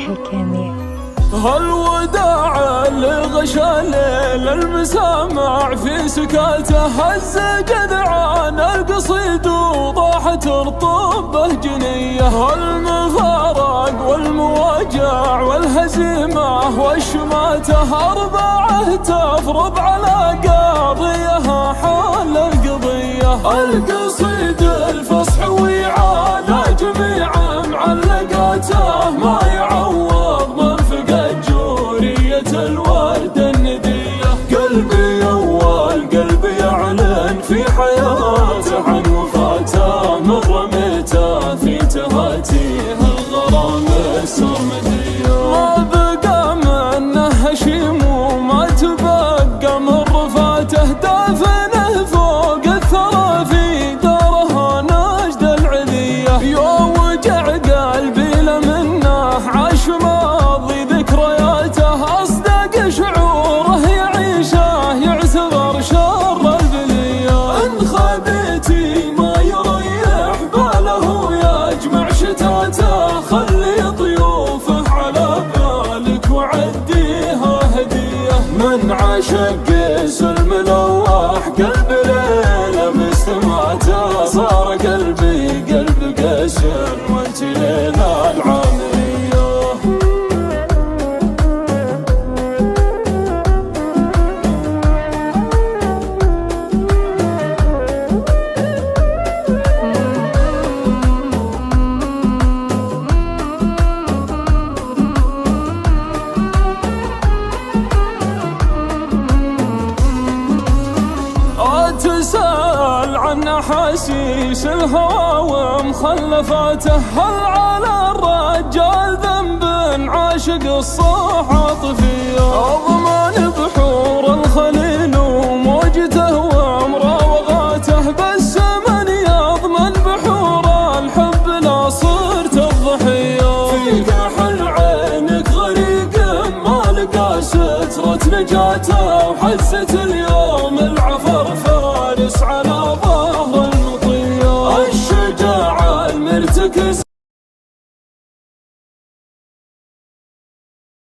الكامي. هالوداع اللي غشى الليل المسامع في سكاته، هز جذعان القصيد وضاحت رطوبه جنيه. هالمفارق والمواجع والهزيمه والشماته، أربعة تفرض على قاضيها حال القضيه. القصيد الفصح وعانا جميعا معلقاته، ما يعوض من فقد جورية الورد الندية. قلبي أول قلبي يعلن في حياته عن وفاته، من رميته في تهاتيه الغرام السرمدية. ما بقى منه هشيم وما تبقى من رفاته، دافنه فوق الثرى في داره نجد العلية. يا وجع قلبي لمنه عاش ماضي ذكرياته، أصدق شعوره يعيشه يعتبر شر البلية. إن خبيتي ما يريح باله يجمع شتاته، خلي ضيوفه على بالك وعديها هدية. من عاشق سلم الملوح قلب ليلة مستمعته، صار قلبي قلب قسر وانت ليلة العامرية. تسأل عن أحاسيس الهوى ومخلفاته، هل على الرجال ذنب عاشق الصاح عاطفية؟ أضمن بحور الخليل وموجته ومراوغاته، بس من يضمن بحور الحب لا صرت الضحية. في كحل عينك غريق ما لقى سترة نجاته، وحزت اليوم العفر فارس على ظهر المطية. الشجاع المرتكز